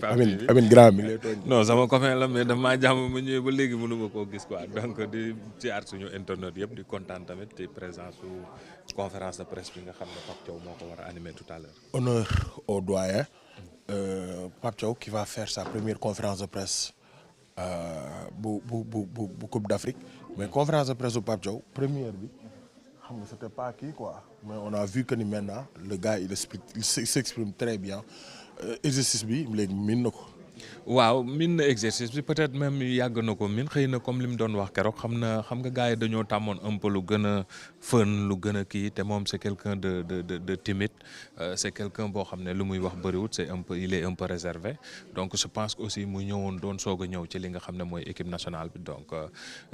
Amin grand mi ngi lay tooñ. non sama copain la mais daf maa jàmm ma ñëwee ba léegi mënu ma koo gis quoi donc di ci aar suñu internet yëpp di kontaan tamit ci présence su conférence de presse bi nga xam ne Pape Thiaw moo ko war a animer tout à l'heure. Honneur au doyen Pape Thiaw qui va faire sa première conférence de presse bu Coupe d'Afrique mais conférence de presse bu Pape Thiaw première bi xam nga c'était pas kii quoi mais on a vu que ni maintenant le gars il s'exprime très bien exercice bi léegi miin na ko. waaw min na exercice bi peut-être même yàgg na ko min xëy na comme li mu doon wax keroog xam nga gars yi dañoo tàmmoon un peu lu gën a fën lu gën a kii te moom c'est quelqu'un de timide c'est quelqu'un boo xam ne lu muy wax bëriwut il est un peu réservé donc je pense que aussi mu ñëwoon doon soog a ñëw ci li nga xam ne mooy équipe nationale bi donc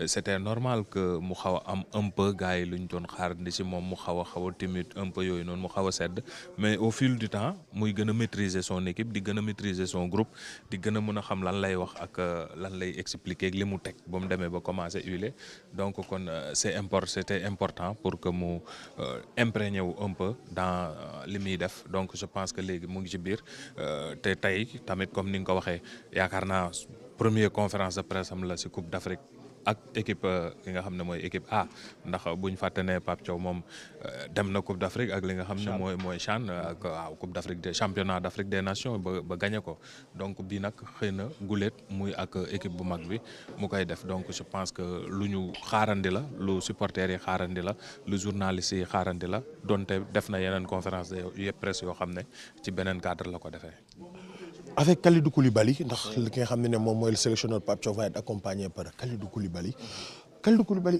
c'était normal que mu xaw a am un peu gars yi lu ñu doon xaar ndi si moom mu xaw a timide un peu yooyu noonu mu xaw a sedd mais au fil du temps muy gën a maîtriser son équipe di gën a maîtriser son groupe di gën a mën a xam lan lay wax ak lan lay expliquer li mu teg ba mu demee ba commencer huiler donc kon c'était important pour que mu imprégné wu un peu dans li muy def donc je pense que léegi mu ngi ci biir te tey tamit comme ni nga ko waxee yaakaar naa première conférence de presse am la ci Coupe d'Afrique ak équipe ki nga xam ne mooy équipe A ndax buñ fàtte ne Pape Thiaw moom dem na Coupe d'Afrique ak li nga xam ne mooy CHAN ak waaw Coupe d'Afrique des championnat d'Afrique des nations ba gagné ko donc bii nag xëy na guléet muy ak équipe bu mag bi mu koy def donc je pense que lu ñu xaarandi la lu supporters yi xaarandi la lu journalistes yi xaarandi la donte def na yeneen conférence de presse yoo xam ne ci beneen cadre la ko defee. Avec Kalidou Koulibaly ndax li nga xam ne moom mooy le sélectionneur Pape Thiaw va être accompagné par Kalidou Koulibaly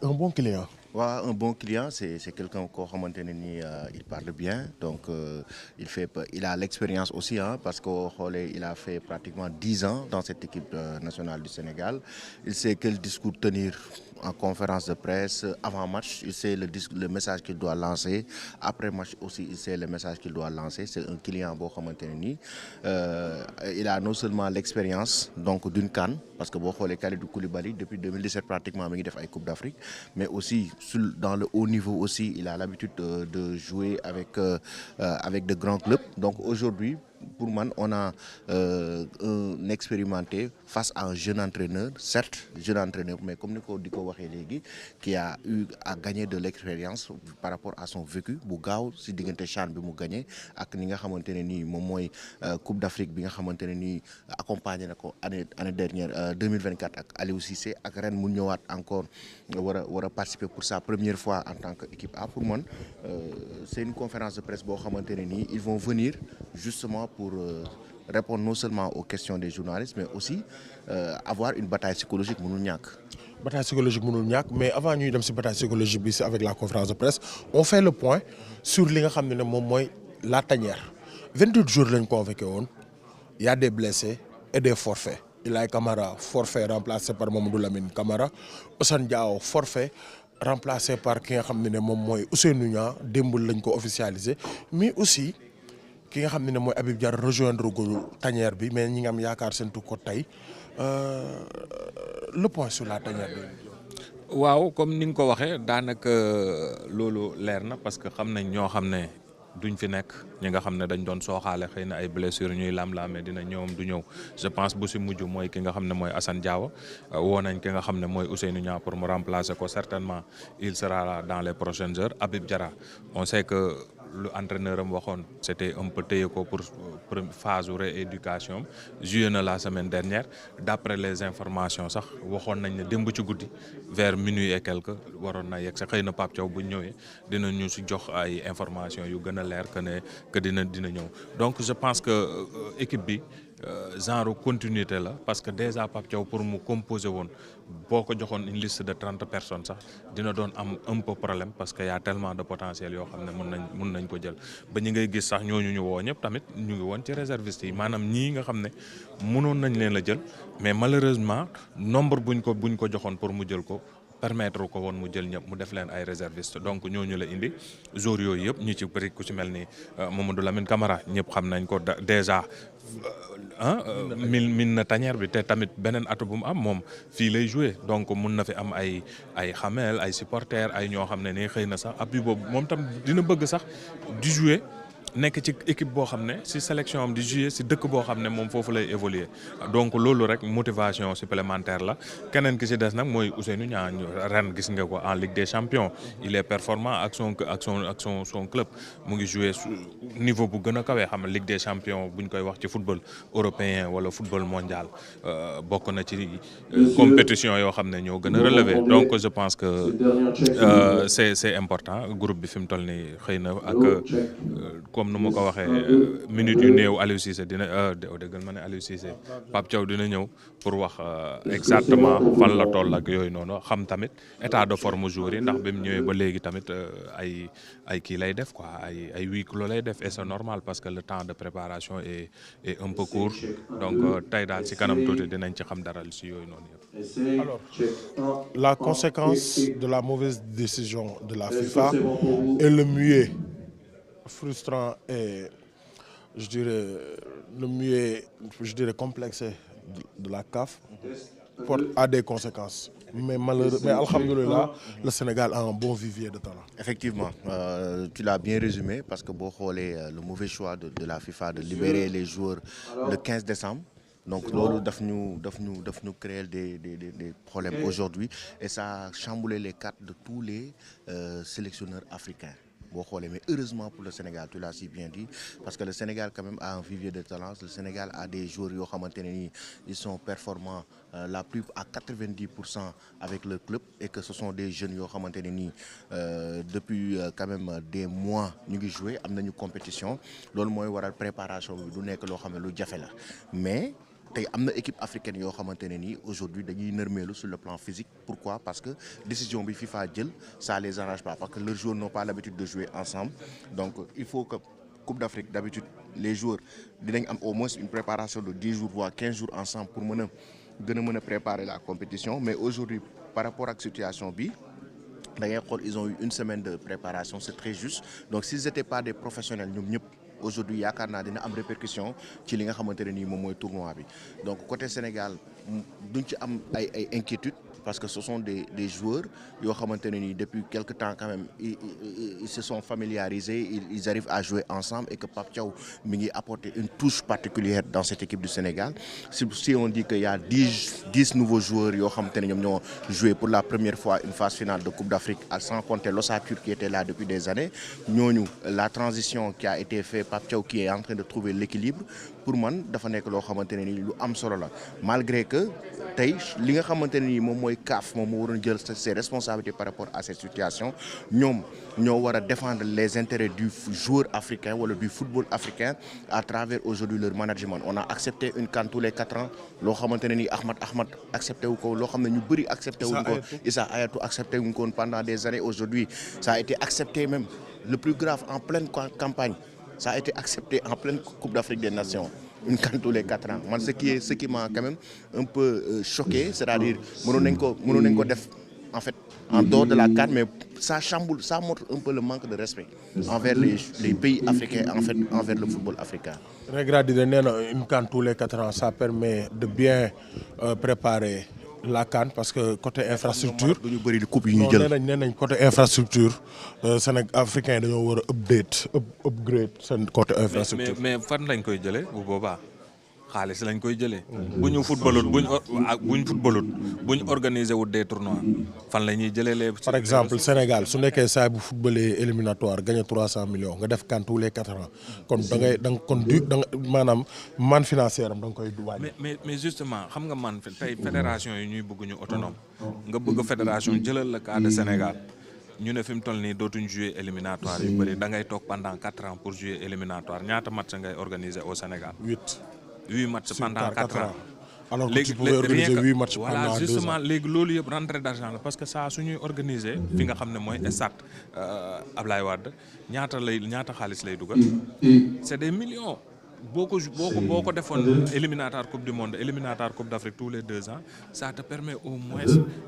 un bon client. waaw un bon client c'est quelqu'un koo xamante ne ni il parle bien donc il a l'expérience aussi parce que xoolee il a fait pratiquement 10 ans dans cette équipe nationale du Sénégal il sait quel discours tenir en conférence de presse avant match il sait le message qu'il doit lancer après match aussi il sait le message qu'il doit lancer c'est un client boo xamante ne ni il a non seulement l'expérience donc d'une CAN parce que boo xoolee Kalidou Koulibaly depuis 2017 pratiquement mi ngi def ay Coupe d'Afrique mais aussi dans le haut niveau aussi il a l'habitude de jouer avec de grands clubs donc aujourd'hui pour man on a un expérimenté face à un jeune entraîneur certes jeune entraîneur mais comme ni ko di ko waxee léegi qui a eu à gagner de l'expérience par rapport à son vécu bu gaaw si diggante CHAN bi mu gagné ak ni nga xamante ne nii moom mooy Coupe d'Afrique bi nga xamante ne nii accompagné na ko année dernière 2024 ak Aliou Cissé ak ren mu ñëwaat encore war a participer pour sa première fois en tant que équipe A pour man c'est une conférence de presse boo xamante ne nii ils vont venir justement pour répondre non seulement aux questions des journalistes mais aussi avoir une bataille psychologique mënul ñàkk. Bataille psychologique mënul ñàkk mais avant ñuy dem ci bataille psychologique bi c'est avec la conférence de presse on fait le point sur li nga xam ne moom mooy la tanière 28 jours lañ convoqué woon il y a des blessés et des forfaits. Ilaï Camara forfait remplacé par Mamadou Lamine Camara Ousmane Diao forfait remplacé par ki nga xam ne moom mooy Ousseynou Niang démb lañ ko officialisé mais aussi. ki nga xam ne mooy Habib Diarra rejoindre gu tanière bi mais ñi nga am yaakaar seentu ko tey le point sur la tanière bi. waaw comme ni nga ko waxee daanaka loolu leer na parce que xam nañ ñoo xam ne duñ fi nekk ñi nga xam ne dañ doon sooxaale xëy na ay blessures ñuy lam-laamee dina ñëwam du ñëw je pense bu si mujj mooy ki nga xam ne mooy Assane Diao woo nañ ki nga xam ne mooy Ousseynou Niang pour mu remplacer ko certainement il sera là dans les prochaines heures Habib Diarra on sait que. lu entraîneur am waxoon c'était un peu téye ko pour phase rééducation joué na la semaine dernière d'après les informations sax waxoon nañ ne démb ci guddi vers minuit et quelque waroon na yegg sa xëy na Pape Thiaw bu ñëwee dina ñu si jox ay informations yu gën a leer que dina ñëw donc je pense que équipe bi genre continuité la parce que déjà Pape Thiaw pour mu composer woon boo ko joxoon une liste de 30 personnes sax dina doon am un peu problème parce que y a tellement de potentiel yoo xam ne mën nañ ko jël ba ñi ngay gis sax ñooñu ñu woo ñëpp tamit ñu ngi woon ci réservistes yi maanaam ñii nga xam ne mënoon nañ leen a jël mais malheureusement nombre buñ ko joxoon pour mu jël ko permettre ko woon mu jël ñëpp mu def leen ay réservistes donc ñooñu la indi joueurs yooyu yëpp ñi ci bëri ku ci mel ni Mamadou Lamine Camara ñëpp xam nañ ko déjà min na tanière bi te tamit beneen atu bu mu am moom fii lay jouer donc mun na fi am ay xameel ay supporters ay ñoo xam ne ni xëy na sax appui boobu moom tam dina bëgg sax di jouer nekk ci équipe boo xam ne si sélection am di jouer si dëkk boo xam ne moom foofu lay évoluer donc loolu rek motivation supplémentaire la keneen ki si des nag mooy Ousseynou Niang ren gis nga ko en Ligue des Champions il est performant ak son club mu ngi jouer niveau bu gën a kawee xam ne Ligue des Champions bu ñu koy wax ci football européen wala football mondial bokk na ci compétition yoo xam ne ñoo gën a relevé donc je pense que c'est important groupe bi fi mu toll nii xëy na ak comme nu ma ko waxee minutes yu néew Aliou Cissé dina déggal ma ne Aliou Cissé Pape Thiaw dina ñëw pour wax exactement fan la toll ak yooyu noonu xam tamit état de forme joueur yi ndax bi mu ñëwee ba léegi tamit ay kii lay def quoi ay huis clos lay def et c'est normal parce que le temps de préparation est un peu court donc tey daal si kanam tuuti dinañ ci xam dara si yooyu noonu yëpp. Alors, la conséquence de la mauvaise décision de la FIFA est le muet frustrant et je dirais complexé de la CAF porte à des conséquences. Mais alhamdoulilah, le Sénégal a un bon vivier de talent. Effectivement, tu l'as bien résumé parce que boo xoolee le mauvais choix de la FIFA de libérer les joueurs le 15 décembre. Donc loolu daf ñu créer des problèmes aujourd'hui et ça a chamboulé les cartes de tous les sélectionneurs africains. boo xoolee mais heureusement pour le Sénégal tu l'as si bien dit parce que le Sénégal quand même a un vivier de talent. Le Sénégal a des joueurs yoo xamante ne nii ils sont performants la plus à 90% avec le club et que ce sont des jeunes yoo xamante ne nii depuis quand même des mois ñu ngi jouer am nañu compétition loolu mooy waral préparation bi du nekk loo xam ne lu jafe la mais. tey am na équipe africaine yoo xamante ne nii aujourd'hui dañuy nërmeelu sur le plan physique pourquoi parce que décision bi FIFA jël ça les arrange pas parce que leurs joueurs n'ont pas l'habitude de jouer ensemble donc il faut que Coupe d'Afrique d'habitude les joueurs dinañ am au moins une préparation de 10 jours voire 15 jours ensemble pour mën a préparer la compétition mais aujourd'hui par rapport ak situation bi da ngay xool ils ont eu une semaine de préparation c'est très juste donc s'ils étaient pas des professionnels ñoom ñëpp aujourd'hui yaakaar naa dina am répercussion ci li nga xamante ne nii moom mooy tournoi bi donc côté Sénégal duñ ci am ay inquiétudes parce que ce sont des joueurs yoo xamante ne nii depuis quelque temps quand même ils se sont familiarisés ils arrivent à jouer ensemble et que Pape Thiaw mi ngi apporter une touche particulière dans cette équipe du Sénégal si on dit que y a 10 nouveaux joueurs yoo xamante ne ñoom ñoo joué pour la première fois une phase finale de Coupe d'Afrique sans compter l'ossature qui était là depuis des années ñooñu la transition qui a été faite Pape Thiaw qui est en train de trouver l'équilibre pour man dafa nekk loo xamante ne nii lu am solo la malgré que tey li nga xamante ne nii moom mooy CAF moom moo waroon jël ses responsabilités par rapport à cette situation ñoom ñoo war a défendre les intérêts du joueur africain wala du football africain à travers aujourd'hui leur management on a accepté une CAN tous les 4 ans loo xamante ne nii Ahmad accepté wu ko loo xam ne ñu bëri accepté wuñ ko Issa Hayatou accepté wuñ ko pendant des années aujourd'hui ça a été accepté même le plus grave en pleine campagne ça a été accepté en pleine Coupe d'Afrique des Nations une CAN tous les 4 ans man ce qui m'a quand même un peu choqué c'est-à-dire mënoon nañ ko def en fait en dehors de la CAN mais ça chamboule ça montre un peu le manque de respect envers les pays africains en fait envers le football africain. Regradi de nee na une CAN tous les 4 ans ça permet de bien préparer la CAN parce que côté infrastructure du ñu bëri coupe yi ñu jël nee nañ côté infrastructure Sénégal africain yi dañoo war a upgrade seen côté infrastructure. mais fan lañ koy jëlee bu boobaa xaalis lañ koy jëlee. bu ñu organiser wut des tournois fan la ñuy jëlee les. par exemple Sénégal su nekkee saa bu footballé éliminatoire gagné 300 millions nga def CAN tous les 4 ans kon da nga maanaam manne financière am da nga koy wàññi. mais justement xam nga man tey fédération yi ñuy bëgg ñu autonome nga bëgg fédération jëlal le cas de Sénégal. ñu ne fi mu toll nii dootuñ jouer éliminatoire yu bëri da ngay toog pendant 4 ans pour jouer éliminatoire ñaata match ngay organiser au Sénégal. 8 matchs pendant 4 ans. alors que tu pouvais organiser 8 matchs pendant 2 ans. voilà justement léegi loolu yëpp rentrée d'argent la parce que saa suñuy organiser fi nga xam ne mooy stade Ablaye Wade ñaata xaalis lay dugal. c'est des millions. boo ko defoon éliminatoire coupe du monde éliminatoire coupe d'Afrique tous les 2 ans ça te permet au moins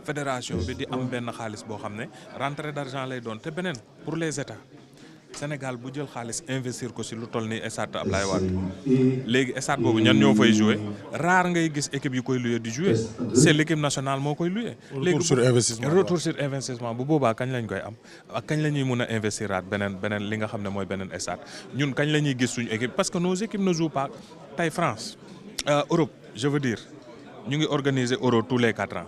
fédération bi di am benn xaalis boo xam ne rentrée d'argent lay doon te beneen pour les États Sénégal bu jël xaalis investir ko si lu toll ni stade Ablaye Wade léegi stade boobu ñan ñoo fay jouer rare ngay gis équipe yu koy louer di jouer c'est l'équipe nationale moo koy louer. léegi retour sur investissement bu boobaa kañ lañ koy am ak kañ la ñuy mun a investiraat beneen li nga xam ne mooy beneen stade ñun kañ la ñuy gis suñu équipe parce que nos équipes ne jouent pas tey France Europe je veux dire ñu ngi organiser Euro tous les 4 ans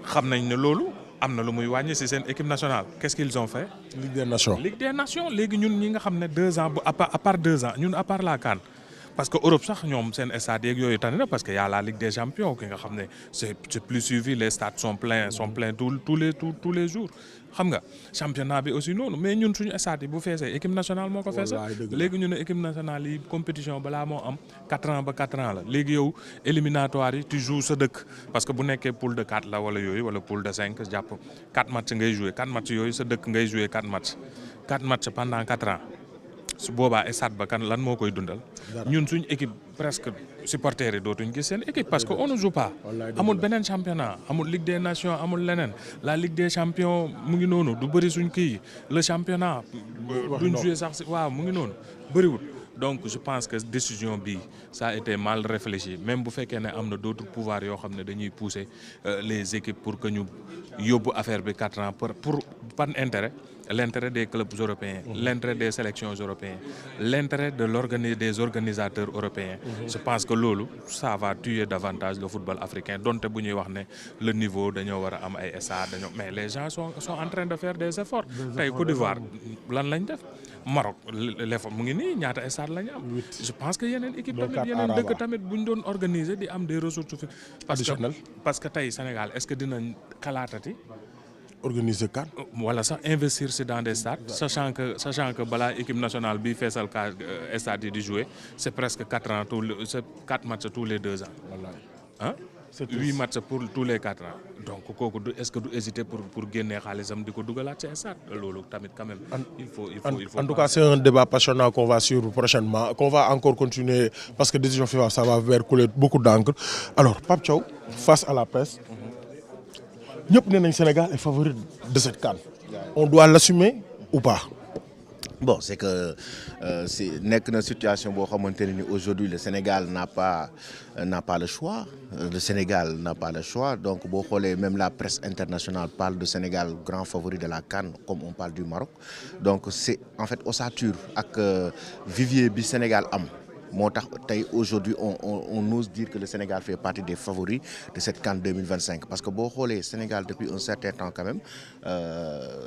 xam nañ ne loolu. am na lu muy wàññi ci seen équipe nationale qu'est-ce qu'ils ont fait. Ligue des Nations. Ligue des Nations léegi ñun ñi nga xam ne 2 ans bu à part 2 ans ñun à part la CAN parce que Europe sax ñoom seen stade yeeg yooyu tane na parce que y a la Ligue des Champions ki nga xam ne c'est plus suivi les stades sont pleins tous les jours xam nga championnat bi aussi noonu mais ñun suñu stade yi bu feesee équipe nationale moo ko feesee léegi ñu ne équipe nationale yi compétition balaa moo am 4 ans ba 4 ans la léegi yow éliminatoire yi tu joues sa dëkk parce que bu nekkee poule de 4 la wala yooyu wala poule de 5 jàpp 4 matchs ngay jouer 4 matchs yooyu sa dëkk ngay jouer 4 matchs pendant 4 ans su boobaa stade ba kan lan moo koy dundal ñun suñ équipe presque supporters yi dootuñ gis seen équipe parce que on ne joue pas amul beneen championnat amul Ligue des Nations amul leneen la Ligue des Champions mu ngi noonu du bëri suñ kii le championnat duñ jouer sax si waaw mu ngi noonu bëriwul donc je pense que décision bi ça a été mal réfléchi même bu fekkee ne am na d'autres pouvoirs yoo xam ne dañuy pousser les équipes pour que ñu yóbbu affaire bi 4 ans pour par intérêt l'intérêt des clubs européens l'intérêt des sélections européennes l'intérêt des organisateurs européens je pense que loolu ça va tuer davantage le football africain donte bu ñuy wax ne le niveau dañoo war a am ay stades mais les gens sont en train de faire des efforts tey Côte d'Ivoire lan lañ def Maroc l'effort mu ngi nii ñaata stade la ñu am je pense que yeneen équipe tamit yeneen dëkk tamit bu ñu doon organiser di am des ressources parce que tey Sénégal est-ce que dinañ xalaatati organiser CAN wala sax investir ci dans des stades sachant que balaa équipe nationale bi feesal stade yi di jouer c'est presque 4 ans c'est 4 matchs tous les 2 ans ah 8 matchs pour tous les 4 ans donc kooku est-ce que du hésiter pour génnee xaalisam di ko dugalaat ci stade loolu tamit quand même il faut en tout cas c'est un débat passionnant qu'on va suivre prochainement qu'on va encore continuer parce que décision FIFA ça va faire couler beaucoup d'encre alors Pape Thiaw face à la presse ñëpp nee nañ Sénégal est favori de cette CAN on doit l'assumer ou pas. Bon, c'est que nekk na situation boo xamante ne ni aujourd'hui le Sénégal n'a pas le choix le Sénégal n'a pas le choix donc boo xoolee même la presse internationale parle de Sénégal grand favori de la CAN comme on parle du Maroc donc c'est en fait ossature ak vivier bi Sénégal am moo tax tey aujourd'hui on ose dire que le Sénégal fait partie des favoris de cette CAN 2025 parce que boo xoolee Sénégal depuis un certain temps quand même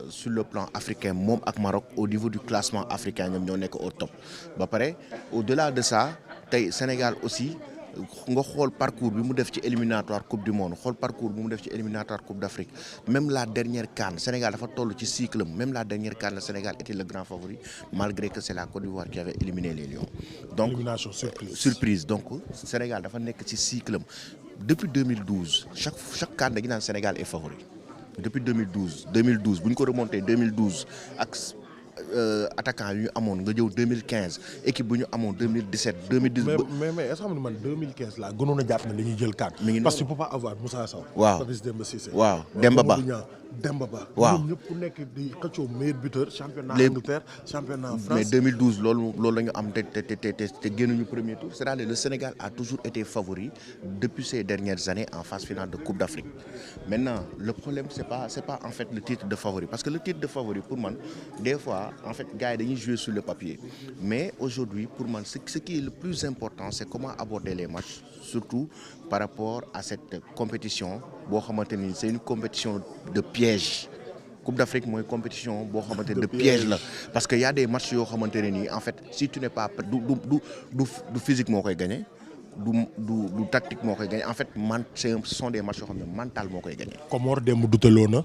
sur le plan africain moom ak Maroc au niveau du classement africain ñoom ñoo nekk au top ba pare au-delà de ça tey Sénégal aussi nga xool parcours bi mu def ci éliminatoire coupe du monde xool parcours bi mu def ci éliminatoire coupe d'Afrique même la dernière CAN Sénégal dafa toll ci cycle même la dernière CAN le Sénégal était le grand favori malgré que c'est la Côte d'Ivoire qui avait éliminé les Lions donc élimination surprise donc Sénégal dafa nekk ci cycle depuis 2012 chaque CAN dañu naan Sénégal est favori depuis 2012 bu ñu ko remonté 2012 ak attaquant yu ñu amoon nga jëw 2015 équipe bu ñu amoon 2017 2018. mais est-ce que xam nga man 2015 laa gënoon a jàpp ne dañuy jël CAN. parce que tu peux pas avoir Moussa Sow. waaw Papis Demba Cissé. waaw Demba Ba waaw ñoom ñëpp ku nekk di xëccoo meilleur buteur. championnat Angleterre championnat France. mais 2012 loolu la ñu am te génnuñu premier tour c'est-à-dire le Sénégal a toujours été favori depuis ces dernières années en phase finale de Coupe d'Afrique maintenant le problème c'est pas en fait le titre de favori parce que le titre de favori pour man des fois en fait gars yi dañuy jouer sur le papier mais aujourd'hui pour man ce qui est le plus important c'est comment aborder les matchs surtout par rapport à cette compétition boo xamante ni c'est une compétition de piège Coupe d'Afrique mooy compétition boo xamante ne de piège la parce que y a des matchs yoo xamante ne nii en fait si tu n'es pas du physique moo koy gagner du tactique moo koy gagner en fait ce sont des matchs yoo xam ne mental moo koy gagner. Comore démb dutaloo na.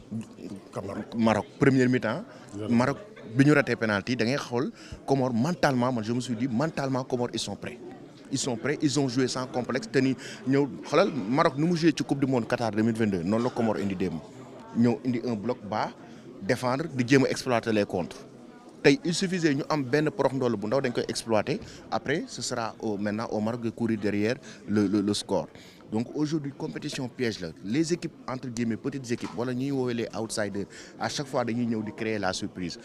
Maroc première mi-temps. Maroc bi ñu raté penalty da ngay xool Comore mentalement man je me suis dit mentalement Comore ils sont prêts ils ont joué sans complexe te ni ñëw xoolal Maroc nu mu joué ci Coupe du monde Qatar 2022 noonu la Comore indi démb ñëw indi un bloc bas défendre di jéem a exploiter les contres il suffisait ñu am benn porox ndoll bu ndaw dañ koy exploiter après ce sera maintenant au Maroc de courir derrière le score. Donc aujourd'hui compétition piège la les équipes entre guillemets petites équipes wala ñuy woowee les outsiders à chaque fois dañuy ñëw di créer la surprise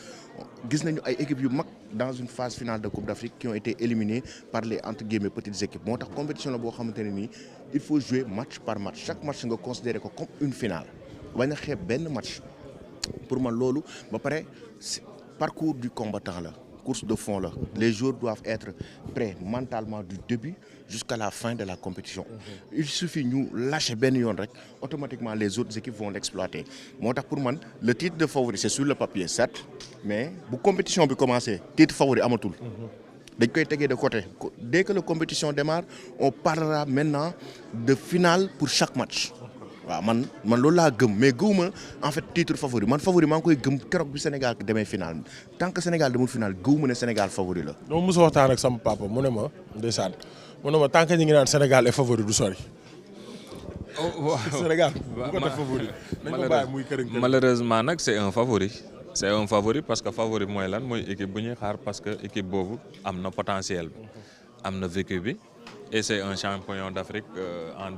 gis nañu ay équipes yu mag dans une phase finale de Coupe d'Afrique qui ont été éliminées par les entre guillemets petites équipes moo tax compétition la boo xamante ne nii il faut jouer match par match chaque match nga considérer ko comme une finale bañ a xeeb benn match pour man loolu ba pare parcours du combattant la course de fond là les joueurs doivent être prêts mentalement du début jusqu'à la fin de la compétition. Il suffit ñu lâcher benn yoon rek automatiquement les autres équipes vont l'exploiter moo tax pour man le titre de favori c'est sur le papier certes mais bu compétition bi commencer titre favori amatul. dañ koy tegee de côté dès que la compétition démarre on parlera maintenant de finale pour chaque match. waaw man loolu laa gëm mais gëwuma en fait titre favori man favori maa ngi koy gëm keroog bi Sénégal demee final tant que Sénégal demul final gëwuma ne Sénégal favori la. dama mos a waxtaan ak sama papa mu ne ma ndeysaan mu ne ma tant que ñu ngi naan Sénégal est favori du sori. Sénégal bu ko def favori. nañ ko bàyyi muy kër malheureusement nag c'est un favori. c'est un favori parce que favori mooy lan mooy équipe bu ñuy xaar parce que équipe boobu am na potentiel bi am na vécu bi. Et c'est un champion d'Afrique en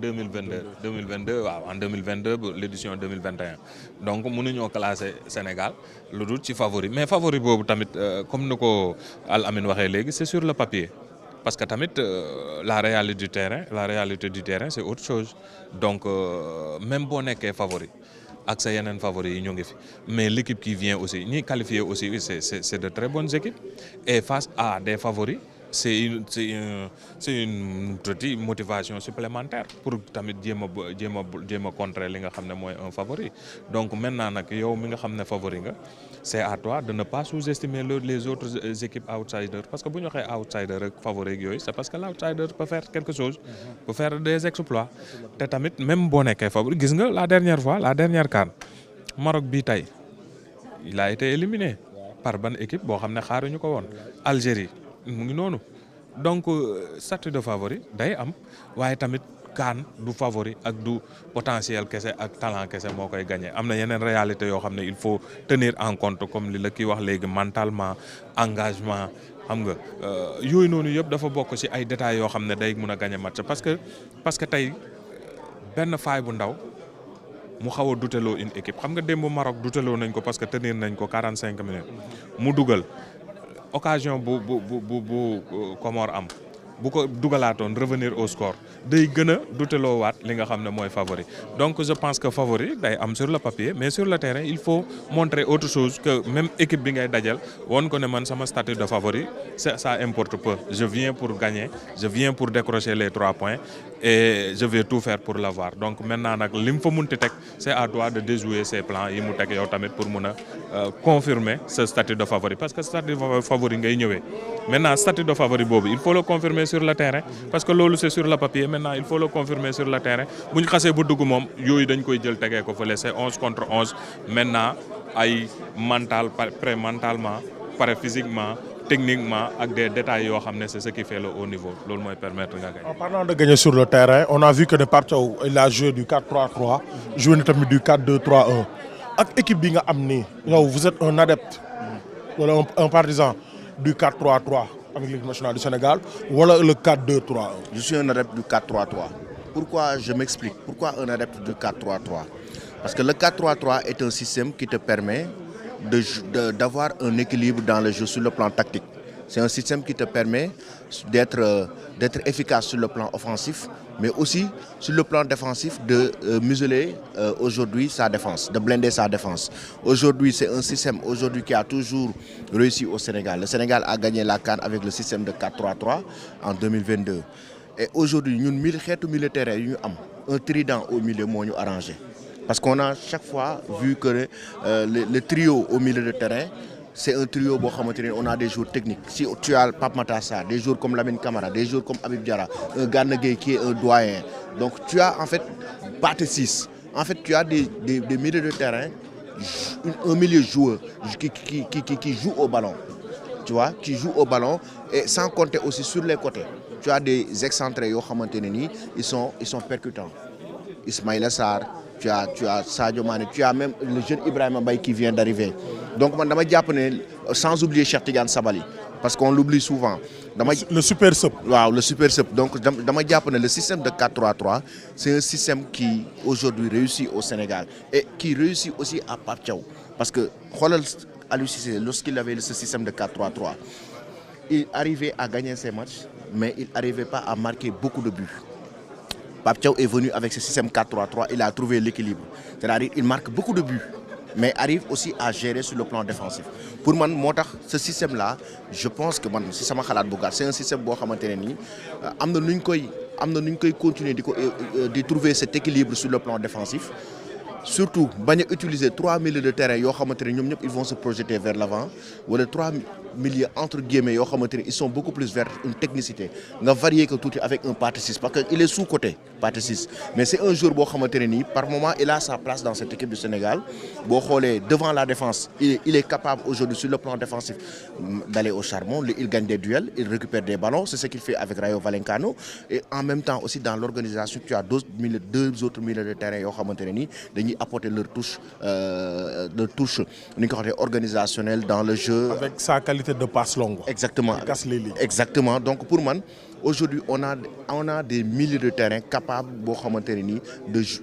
2022 waaw en 2022 l'édition 2021 donc mënuñoo classer Sénégal lu dul ci favori mais favori boobu tamit comme ni ko Al Amine waxee léegi c'est sur le papier parce que tamit la réalité du terrain c'est autre chose donc même boo nekkee favori ak sa yeneen favoris yi ñu ngi fi mais l'équipe qui vient aussi ñi qualifié aussi c'est de très bonnes équipes et face à des favoris c'est une petite motivation supplémentaire pour tamit jéem a contrer li nga xam ne mooy un favori donc maintenant nag yow mi nga xam ne favori nga c'est à toi de ne pas sous-estimer les autres équipes outsiders parce que bu ñu waxee outsider ak favori ak yooyu c'est parce que l'outsider peut faire quelque chose peut faire des exploits te tamit même boo nekkee favori gis nga la dernière CAN Maroc bii tey il a été éliminé par ban équipe boo xam ne xaaruñu ko woon Algérie mu ngi noonu donc statut de favori day am waaye tamit CAN du favori ak du potentiel kese ak talent kese moo koy gagner am na yeneen réalité yoo xam ne il faut tenir en compte comme li la kii wax léegi mentalement engagement xam nga yooyu noonu yëpp dafa bokk ci ay détails yoo xam ne day mun a gagner match parce que tey benn faay bu ndaw mu xaw a duteloo une équipe xam nga démb Maroc duteloo nañ ko parce que tenir nañ ko 45 minutes mu dugal occasion bu Comore am bu ko dugalaatoon revenir au score day gën a duteloowaat li nga xam ne mooy favori donc je pense que favori day am sur le papier mais sur le terrain il faut montrer autre chose que même équipe bi ngay dajal woon ko ne man sama statut de favori ça importe peu je viens pour gagner je viens pour décrocher les 3 points et je vais tout faire pour l'avoir donc maintenant nag li mu fa munti teg c'est à toi de déjouer ces plans yi mu teg yow tamit pour mun a confirmer ce statut de favori parce que statut de favori ngay ñëwee maintenant statut de favori boobu il faut le confirmer sur le terrain parce que loolu c'est sur le papier maintenant il faut le confirmer sur le terrain bu ñu xasee bu dugg moom yooyu dañ koy jël tegee ko fële c'est 11 contre 11 maintenant ay mentalement pare physiquement techniquement ak des détails yoo xam ne c'est ce qui fait le haut niveau loolu mooy permettre nga gagner. En parlant de gagner sur le terrain on a vu que ne Pape Thiaw il a joué du 4-3-3 joué na tamit du 4-2-3-1 ak équipe bi nga am nii yow vous êtes un adepte wala un partisan du 4-3-3 avec l'équipe nationale du Sénégal wala le 4-2-3-1. Je suis un adepte du 4-3-3. Pourquoi? Je m'explique. Pourquoi un adepte du 4-3-3? Parce que le 4-3-3 est un système qui te permet d'avoir un équilibre dans le jeu sur le plan tactique. C'est un système qui te permet d'être efficace sur le plan offensif, mais aussi sur le plan défensif de museler aujourd'hui sa défense, de blinder sa défense. Aujourd'hui, c'est un système qui a toujours réussi au Sénégal. Le Sénégal a gagné la CAN avec le système de 4-3-3 en 2022. Et aujourd'hui, nous militaires, un trident au milieu moo ñu arrangé. Parce qu'on a chaque fois vu que le trio au milieu de terrain, c'est un trio boo xamante ne on a des joueurs techniques. Si tu as Pape Matar Sarr, des joueurs comme Lamine Camara, des joueurs comme Habib Diarra, un Gana Gueye qui est un doyen. Donc tu as en fait Pathé Ciss. En fait tu as des milieux de terrain, un milieu joueur qui joue au ballon. Tu vois, qui joue au ballon et sans compter aussi sur les côtés. Tu as des excentrés yoo xamante ne nii ils sont percutants. Ismaïla Sarr, tu as Sadio Mané, tu as même le jeune Ibrahima Mbaye qui vient d'arriver. Donc man dama jàpp ne sans oublier Cheikh Tidiane Sabali parce qu'on l'oublie souvent. Le super sub. Waaw, le super sub. Donc dama jàpp ne le système de 4-3-3 c'est un système qui aujourd'hui réussit au Sénégal et qui réussit aussi à Pape Thiaw parce que xoolal Aliou Cissé lorsqu'il avait ce système de 4-3-3 il arrivait à gagner ses matchs mais il n'arrivait pas à marquer beaucoup de buts. Pape Thiaw est venu avec ce système 4-3-3, il a trouvé l'équilibre. C'est-à-dire il marque beaucoup de buts, mais arrive aussi à gérer sur le plan défensif. Pour moi, ce système-là, je pense que si ça m'a c'est un système qui a continuer de trouver cet équilibre sur le plan défensif. Surtout, utiliser 3 milieux de terrain, ils vont se projeter vers l'avant. Ou les 3 milieux entre guillemets, ils sont beaucoup plus vers une technicité. On a varié que tout avec un parti 6 parce qu'il est sous-côté, parti 6. Mais c'est un joueur par moment, il a sa place dans cette équipe du Sénégal. Devant la défense, il est capable aujourd'hui sur le plan défensif d'aller au charbon. Il gagne des duels, il récupère des ballons. C'est ce qu'il fait avec Rayo Vallecano. Et en même temps aussi dans l'organisation, tu as deux autres milieux de terrain qui apporter leur touche organisationnelle dans le jeu. Avec sa qualité de passe longue. Exactement. Casse les lignes. Exactement. Donc pour moi, aujourd'hui, on a des milieux de terrain capables de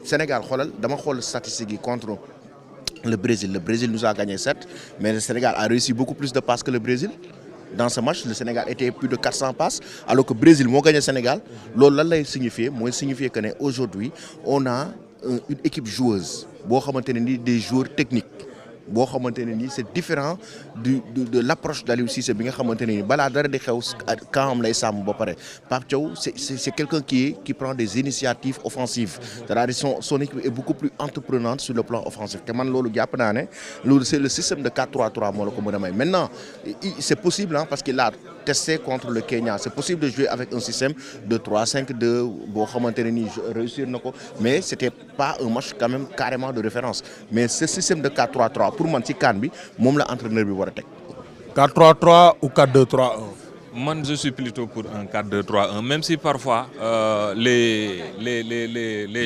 Sénégal, dama xol statistiques contre le Brésil. Le Brésil nous a gagné 7, mais le Sénégal a réussi beaucoup plus de passes que le Brésil. Dans ce match, le Sénégal était plus de 400 passes, alors que le Brésil a gagné le Sénégal. Ce qui signifie qu'aujourd'hui, on a une équipe joueuse, des joueurs techniques. C'est différent de l'approche d'Aliou Cissé bi nga xamanteni bala dara di xew quand lay sam ba paré Pape Thiaw c'est quelqu'un qui prend des initiatives offensives. C'est-à-dire son équipe est beaucoup plus entreprenante sur le plan offensif. Té man lolu japp na né lolu c'est le système de 4-3-3 mo la ko mëna may. Maintenant, c'est possible parce qu'il a testé contre le Kenya. C'est possible de jouer avec un système de 3-5-2 bo xamanteni réussir nako, mais c'était pas un match quand même carrément de référence. Mais ce système de 4-3-3 pour moi ci CAN bi mom la entraîneur bi wara tek 4-3-3 ou 4-2-3-1. Moi, je suis plutôt pour un 4-2-3-1, même si parfois les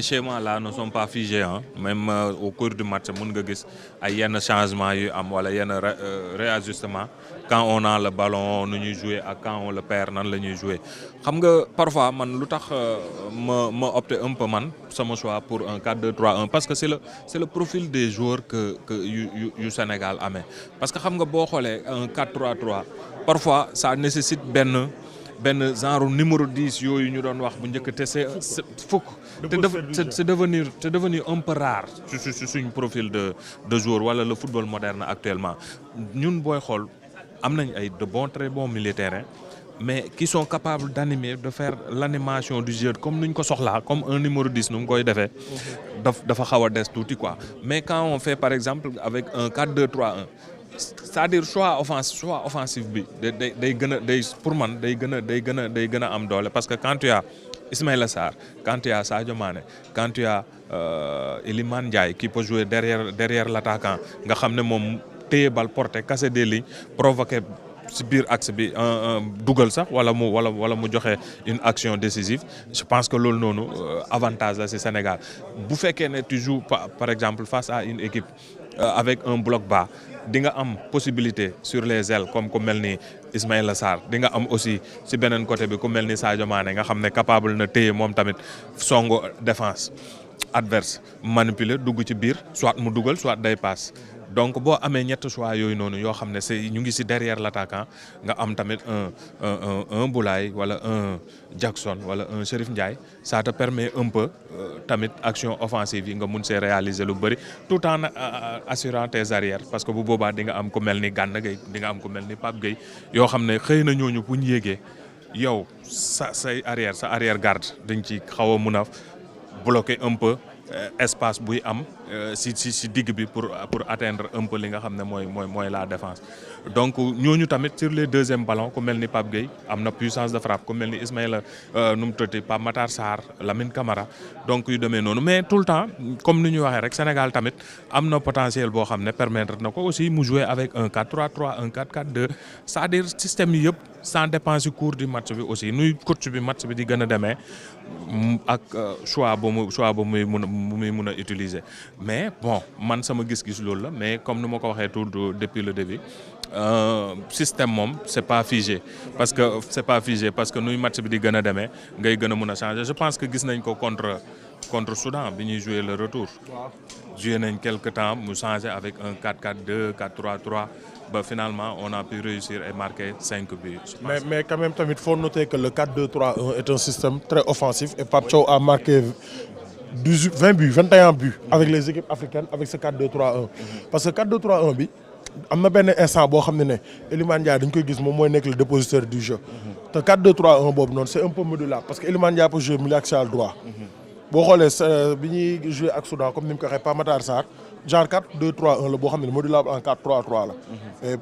schémas là ne sont pas figés. Hein. Même au cours du match, il y a un changement, il y a un réajustement. Quand on a le ballon, nous jouons, et quand on le perd, nous jouons. Parfois, je opte un peu mon choix pour un 4-2-3-1 parce que c'est le profil des joueurs que le Sénégal a. Parce que un 4-3-3, parfois ça nécessite ben genre numéro 10 yoyu ñu doon wax bu ñëk té c'est devenu un peu rare sur un profil de joueur wala le football moderne actuellement. Ñun boy xol am nañ ay très bons militaires mais qui sont capables d'animer, de faire l'animation du jeu comme nous comme un numéro 10 nous koy défé dafa xawa dess touti quoi. Mais quand on fait par exemple avec un 4-2-3-1, c'est-à-dire choix offensif bi pour moi day gëna am doole parce que quand tu as Ismaïla Sarr, quand tu as Sadio Mané, quand tu as Iliman Ndiaye qui peut jouer derrière l'attaquant nga xamné mom téye balle porter casser des lignes provoquer ci biir axe bi dougal sax wala mu joxe une action décisive. Je pense que loolu nonu avantage là c'est Sénégal. Bu féké né tu joues par exemple face à une équipe avec un bloc bas, di nga am possibilité sur les ailes comme ku melni Ismaïla Sarr, di nga am aussi ci benen côté bi ku melni Sadio Mané nga xamné capable na téye mom tamit songo défense adverse manipuler dugg ci biir soit mu dougal soit day passe. Donc bo amé ñett choix yoy nonu yo xamné c'est ñu ngi ci derrière l'attaquant nga am tamit un Boulaye wala un Jackson wala un Chérif Ndiaye, ça te permet un peu tamit action offensive yi nga mun sé réaliser lu bari tout en assurant tes arrières parce que bu boba di nga am ku melni Gana Gueye di nga am ku melni Pape Gueye yo xamné xeyna ñoñu bu ñu yégué yow sa arrière garde dañ ci xawa mëna bloquer un peu espace buy am si digue bi pour atteindre un peu li nga xamné moy la défense. Donc ñoñu tamit sur les deuxièmes ballons ku melni Pape Gueye amna puissance de frappe ku melni Ismaïla Pape Matar Sarr, Lamine Camara, donc yu demee noonu mais tout le temps comme ni ñu waxé rek Sénégal tamit amna potentiel bo xamné permettre nako aussi mu jouer avec un 4-3-3, un 4-4-2, c'est-à-dire système yi yëpp ça dépend si cours du match bi aussi nuy coach bi match bi di gën a demee ak choix ba muy mun a utiliser mais bon man sama gis-gis loolu la mais comme ni ma ko waxee tout depuis le début système moom c'est pas figé parce que nuy match bi di gën a demee ngay gën a mun a changer je pense que gis nañ ko contre Soudan bi ñuy jouer le retour. Joué nañ quelque temps mu changé avec un 4-4-2 4-3-3 ba finalement on a pu réussir et marquer 5 buts. Mais quand même tamit faut noter que le 4-2-3-1 est un système très offensif et Pape Thiaw a marqué 20 buts 21 buts avec les équipes africaines avec ce 4-2-3-1 parce que 4-2-3-1 bi am na benn instant boo xam ne Iliman Ndiaye dañ koy gis moom mooy nekk le dépositeur du jeu te 4-2-3-1 boobu noonu c'est un peu modulable parce que Iliman Ndiaye peut jouer milieu axial droit. boo xoolee bi ñuy joué ak Soudan comme ni mu ko waxee Pape Matar Sarr genre 4-2-3-1 la boo xam ne modulable en 4-3-3 la. et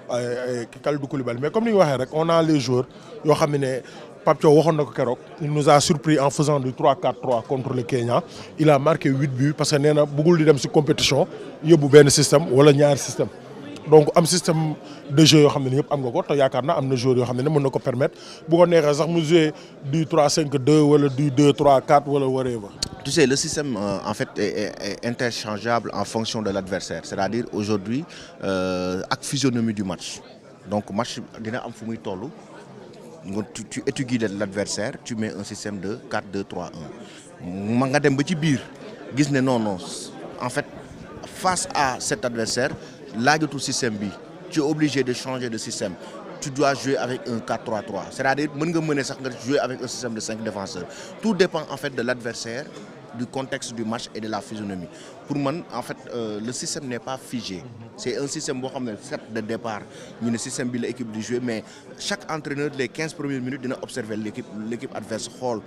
Kalidou Koulibaly mais comme ni ñu waxee rek on a les joueurs yoo xam ne Pape Thiaw waxoon na ko keroog il nous a surpris en faisant du 3-4-3 contre le Kenya il a marqué 8 buts parce que nee na bëggul di dem si compétition yóbbu benn système wala ñaari système. donc am système de jeu yoo xam ne yëpp am nga ko te yaakaar naa am na joueurs yoo xam ne mën na ko permettre bu ko neexee sax mu jouer du 3-5-2 wala du 2-3-4 wala whatever. Tu sais, le système en fait est interchangeable en fonction de l'adversaire. C'est-à-dire aujourd'hui ak physionomie du match. Donc match dina am fu muy toll tu étudies l'adversaire, tu mets un système de 4-2-3-1. ma nga dem ba ci biir gis ne non en fait face à cet adversaire laajatul système bi tu es obligé de changer de système. Tu dois jouer avec un 4-3-3. C'est-à-dire mën nga mëne sax nga jouer avec un système de 5 défenseurs. Tout dépend en fait de l'adversaire, du contexte du match et de la physionomie. Pour moi, en fait, le système n'est pas figé. C'est un système bon comme certes de départ, ñu ne système bi la équipe di jouer mais chaque entraîneur les 15 premières minutes dina observer l'équipe adverse xool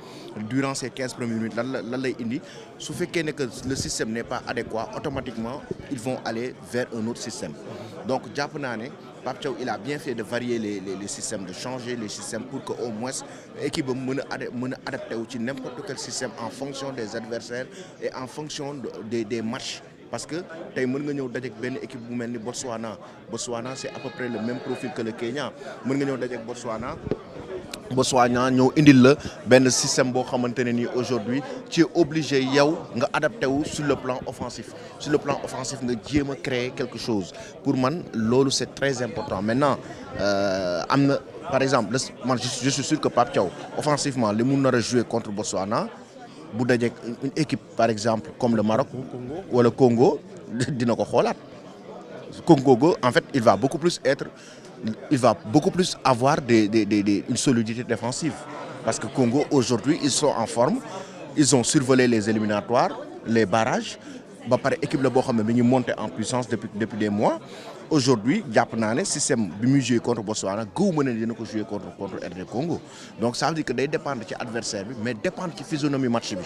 durant ces 15 premières minutes lan lay indi su fekkee ne que le système n'est pas adéquat automatiquement ils vont aller vers un autre système. Donc jàpp naa ne Pape Thiaw il a bien fait de varier les systèmes, de changer les systèmes pour que au moins équipe mën a adapté wu ci n'importe quel système en fonction des adversaires et en fonction des matchs. Parce que tey mën nga ñëw dajeek benn équipe bu mel ni Botswana c'est à peu près le même profil que le Kenya mën nga ñëw dajeek Botswana ñëw indil la benn système boo xamante ne nii aujourd'hui tu es obligé yow nga adapté wu sur le plan offensif nga jéem a créer quelque chose pour man loolu c'est très important. Maintenant am na par exemple man je suis sûr que Pape Thiaw offensivement li mu nar a jouer contre Botswana bu dajeek une équipe par exemple comme le Maroc wala Congo dina ko xoolaat. Congo en fait il va beaucoup plus avoir une solidité défensive parce que Congo aujourd'hui ils sont en forme, ils ont survolé les éliminatoires, les barrages ba pare équipe la boo xam ne bi ñu monter en puissance depuis des mois. Aujourd'hui jàpp naa ne système bi muy jouer contre Botswana gëw ma ne dina ko jouer contre RD Congo. Donc ça veut dire que day dépendre ci adversaire bi mais dépendre ci physionomie match bi.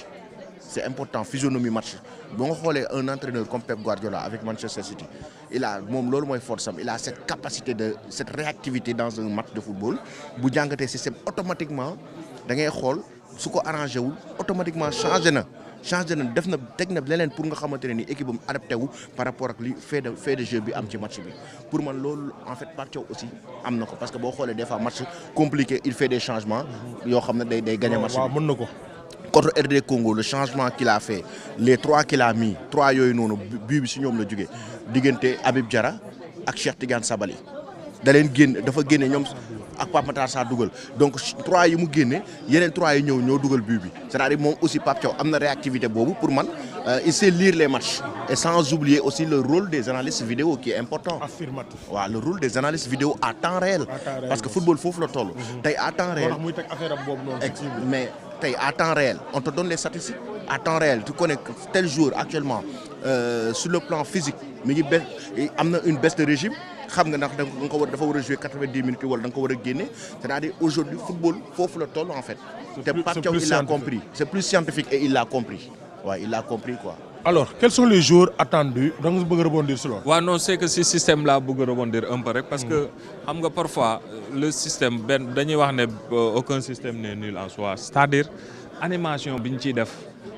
C'est important physionomie match boo nga xoolee un entraîneur comme Pep Guardiola avec Manchester City moom loolu mooy force am il a cette capacité cette réactivité dans un match de football bu jàngatee système automatiquement da ngay xool su ko arrangé wul automatiquement changé na teg na leneen pour nga xamante ne ni équipe am adapté wu par rapport ak li fait de jeu bi am ci match bi. Pour man loolu en fait Pape Thiaw aussi am na ko parce que boo xoolee des fois match compliqué il fait des changements yoo xam ne day gagner match bi. waaw mën na ko. Contre RD Congo le changement qu'il a fait les 3 qu'il a mis 3 yooyu noonu bii bi si ñoom la jógee diggante Habib Diarra ak Cheikh Tidiane Sabaly dafa génne ñoom ak Pape Matar Sarr dugal donc 3 yi mu génne yeneen 3 yi ñëw dugal bii bi c'est-à-dire moom aussi Pape Thiaw am na réactivité boobu pour man il sait lire les matchs et sans oublier aussi le rôle des analystes vidéo qui est important. Affirmatif. waaw le rôle des analystes vidéo à temps réel. Parce que football foofu la toll. tey à temps réel muy teg affaire am boobu noonu. mais tey à temps réel on te donne les statistiques à temps réel tu connais que tel joueur actuellement sur le plan physique mi ngi am na une baisse de régime xam nga ndax dafa war a jouer 90 minutes wala da nga ko war a génne c'est-à-dire aujourd'hui football foofu la toll en fait. te Pape Thiaw il l'a compris c'est plus scientifique et il l'a compris waaw il l'a compris quoi. Alors quels sont les joueurs attendus da nga bëgg a rebondir sur loolu. waaw non c'est que si système laa bëgg a rebondir un peu rek parce que xam nga parfois le système dañuy wax ne aucun système n'est nul en soi c'est-à-dire animation bi ñu ciy def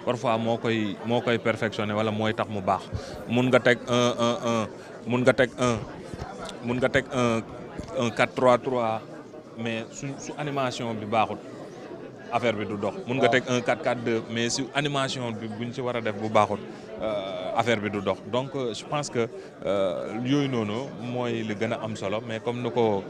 parfois moo koy perfectionner wala mooy tax mu baax mun nga teg un 4-3-3 mais su animation bi baaxul affaire bi du dox. mun nga teg un 4-4-2 mais su animation bi buñ ci war a def bu baaxul affaire bi du dox donc je pense que yooyu noonu mooy li gën a am solo mais comme ni ko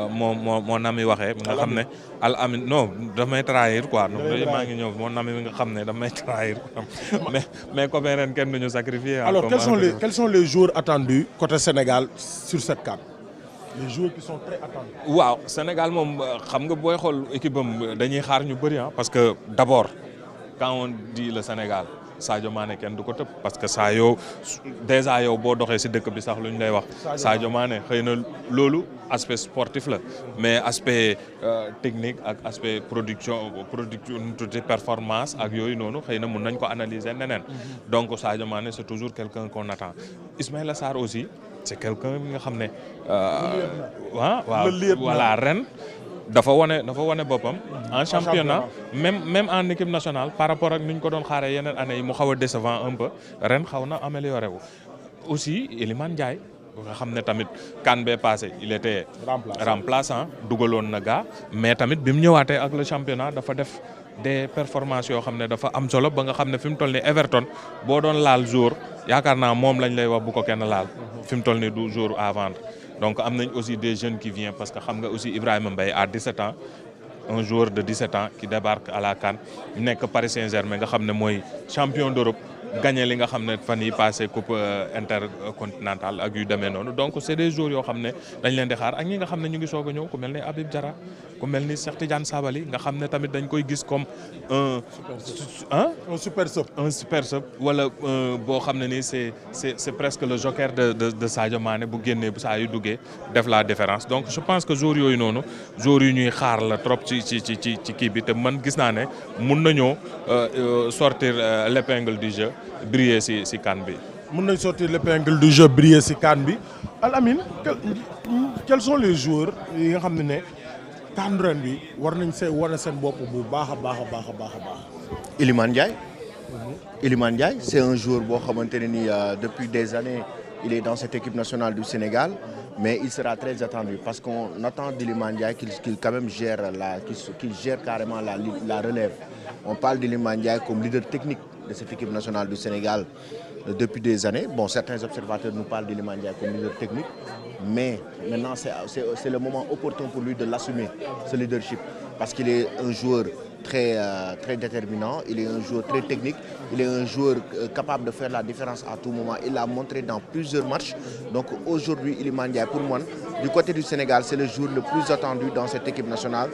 moo nami waxee nga xam ne Al Amin non daf may trahir quoi maa ngi ñëw moo nami nga xam ne daf may trahir mais comme ren kenn duñu sacrifier. Alors quels sont les joueurs attendus côté Sénégal sur cette CAN? Les joueurs qui sont très attendus. waaw Sénégal moom xam nga booy xool équipe am dañuy xaar ñu bëri parce que d'abord quand on dit le Sénégal Sadio Mané kenn du ko tëb parce que saa yow déjà yow boo doxee ci dëkk bi sax lu ñu lay wax Sadio Mané xëy na loolu aspect sportif la mais aspect technique ak aspect production performance ak yooyu noonu xëy na mun nañ ko analyser neneen donc Sadio Mané c'est toujours quelqu'un qu'on attend. Ismaïla Sarr aussi c'est quelqu'un nga xam ne waaw voilà ren dafa wane boppam en championnat même en équipe nationale par rapport ak ni ñu ko doon xaaree yeneen année yi mu xaw a décevant un peu ren xaw na amélioré wu aussi Iliman Ndiaye nga xam ne tamit CAN bee passé il était remplaçant dugaloon na gaa mais tamit bi mu ñëwaatee ak le championnat dafa def des performances yoo xam ne dafa am solo ba nga xam ne fi mu toll nii Everton boo doon laal jour yaakaar naa moom lañ lay wax bu ko kenn laal fi mu toll nii du jour à vendre donc am nañ aussi des jeunes qui viennent parce que xam nga aussi Ibrahima Mbaye à 17 ans un joueur de 17 ans qui débarque à la CAN nekk Paris Saint-Germain nga xam ne mooy champion d'Europe gagné li nga xam ne fan yi passé coupe intercontinentale ak yu demee noonu donc c'est des joueurs yoo xam ne dañ leen di xaar ak ñi nga xam ne ñu ngi soog a ñëw ku mel ni Habib Diarra ku mel ni Cheikh Tidiane Sabaly nga xam ne tamit dañ koy gis comme un super sub wala boo xam ne nii c'est presque le joker de Sadio Mané bu génnee bu saa yu duggee def la différence donc je pense que joueurs yooyu noonu joueurs yu ñuy xaar la trop ci kii bi te man gis naa ne mun nañoo sortir l'épingle du jeu briller ci CAN bi. Mën nañ sortir l'épingle du jeu briller ci CAN bi Al Amine quels sont les joueurs yi nga xam ne CAN ren bi war nañ see wane seen bopp bu baax a baax. Iliman Ndiaye. Iliman Ndiaye c'est un joueur boo xamante ne ni depuis des années il est dans cette équipe nationale du Sénégal mais il sera très attendu parce qu'on attend d'Iliman Ndiaye qu'il quand même qu'il gère carrément la relève. On parle d'Iliman Ndiaye comme leader technique de cette équipe nationale du Sénégal depuis des années. Bon, certains observateurs nous parlent d'Iliman Ndiaye comme leader technique, mais maintenant c'est le moment opportun pour lui de l'assumer, ce leadership, parce qu'il est un joueur très déterminant, il est un joueur très technique, il est un joueur capable de faire la différence à tout moment. Il l'a montré dans plusieurs matchs. Donc aujourd'hui, Iliman Ndiaye, pour moi, du côté du Sénégal, c'est le joueur le plus attendu dans cette équipe nationale,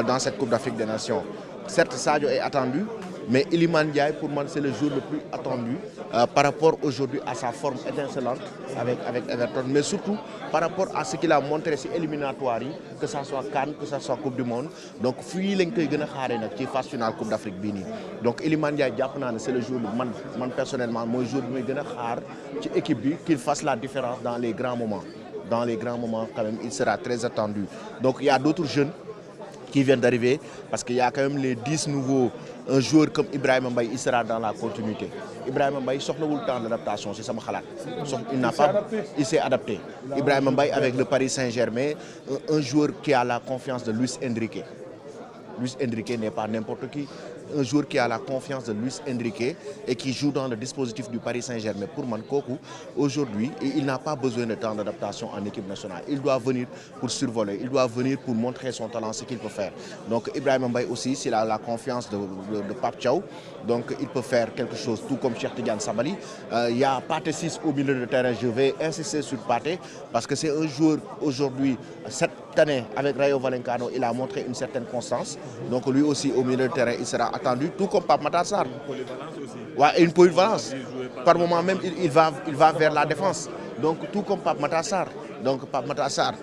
dans cette Coupe d'Afrique des Nations. Certes, Sadio est attendu, mais Iliman Ndiaye, pour moi, c'est le joueur le plus attendu par rapport aujourd'hui à sa forme étincelante avec Everton, mais surtout par rapport à ce qu'il a montré ci éliminatoire yi, que ça soit CAN, que ça soit Coupe du Monde. Donc fii lañ koy gën a xaaree nag ci phase finale Coupe d'Afrique bii nii. Donc Iliman Ndiaye jàpp naa ne c'est le joueur man personnellement mooy joueur bi may gën a xaar ci équipe bi qu'il fasse la différence dans les grands moments. Dans les grands moments quand même, il sera très attendu. Donc il y a d'autres jeunes qui viennent d'arriver parce qu'il y a quand même les 10 nouveaux. Un joueur comme Ibrahima Mbaye, il sera dans la continuité. Ibrahima Mbaye soxlawul temps d'adaptation, c'est sama xalaat. Il s'est adapté. Ibrahima Mbaye avec le Paris Saint-Germain, un joueur qui a la confiance de Luis Enrique. Luis Enrique n'est pas n'importe qui. Un joueur qui a la confiance de Luis Enrique et qui joue dans le dispositif du Paris Saint-Germain. Pour Mankoku, aujourd'hui, il n'a pas besoin de temps d'adaptation en équipe nationale. Il doit venir pour survoler, il doit venir pour montrer son talent, ce qu'il peut faire. Donc Ibrahima Mbaye aussi, s'il a la confiance de Pape Thiaw, donc il peut faire quelque chose, tout comme Cheikh Tidiane Sabaly. Il y a Pathé Ciss au milieu de terrain. Je vais insister sur Pathé parce que c'est un joueur aujourd'hui, cette année, avec Rayo Vallecano, il a montré une certaine constance. Donc lui aussi, au milieu de terrain, il sera attendu, tout comme Pape Matar Sarr. Ouais, une polyvalence. Par moment même, il va vers la défense. Donc tout comme Pape Matar Sarr. Donc Pape Matar Sarr,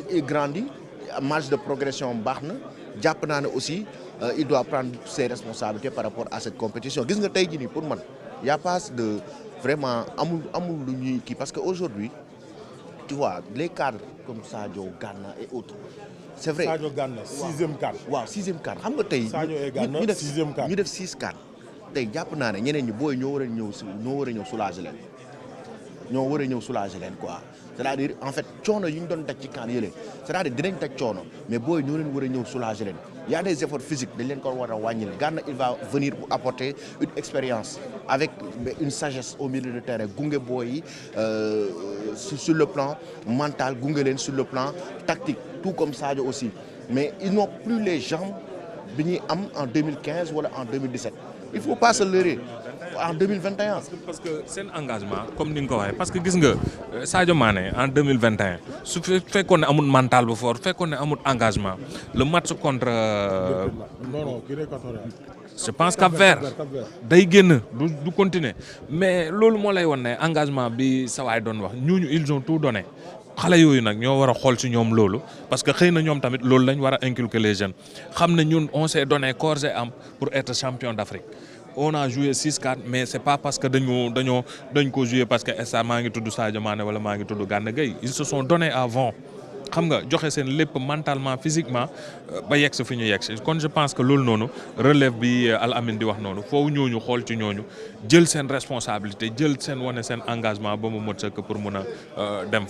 il grandit, marge de progression baax na. Jàpp naa ne aussi, il doit prendre ses responsabilités par rapport à cette compétition. Gis nga tey jii nii pour man, il y a pas de vraiment amul lu ñuy kii parce que aujourd'hui, tu vois, les cadres comme Sadio, Gana et autres. C'est vrai. Sadio Gana, 6e CAN. waaw 6e CAN xam nga tey. Sadio et Gana 6e CAN. ñu def 6 CAN. tey jàpp naa ne ñeneen ñi booy ñoo war a ñëw soulager leen. ñoo war a ñëw soulager leen quoi c'est-à-dire en fait coono yi ñu doon daj ci CAN yële c'est-à-dire dinañ daj coono mais booy ñoo leen war a ñëw soulager leen y a des efforts physiques dañ leen ko war a wàññil Gana il va venir pour apporter une expérience avec une sagesse au milieu de terrain gunge booy yi sur le plan mental gunge leen sur le plan tactique tout comme Sadio aussi mais ils n'ont plus les jambes bi ñuy am en 2015 wala en 2017 il faut pas se leurrer en 2021. parce que seen engagement comme ni nga ko waxee parce que gis nga Sadio Mané en 2021 su fekkoon ne amul mental bu fort fekkoon ne amul engagement le match contre. non je pense Cap-Vert day génn du continuer mais loolu moo lay won ne engagement bi sawaay doon wax ñooñu ils ont tout donné. xale yooyu nag ñoo war a xool ci ñoom loolu parce que xëy na ñoom tamit loolu lañ war a inculquer les jeunes xam ne ñun on s'est donné corps et âme pour être champion d'Afrique on a joué 6-4 mais c'est pas parce que dañ ko joué parce que instant maa ngi tudd Sadio Mané wala maa ngi tudd Gana Gueye ils se sont donnés à fond xam nga joxe seen lépp mentalement physiquement ba yegg si fi ñu yegg si kon je pense que loolu noonu relève bi Al Amine di wax noonu foofu ñooñu xool ci ñooñu jël seen responsabilité jël seen wane seen engagement ba mu mot sëkk pour mun a dem.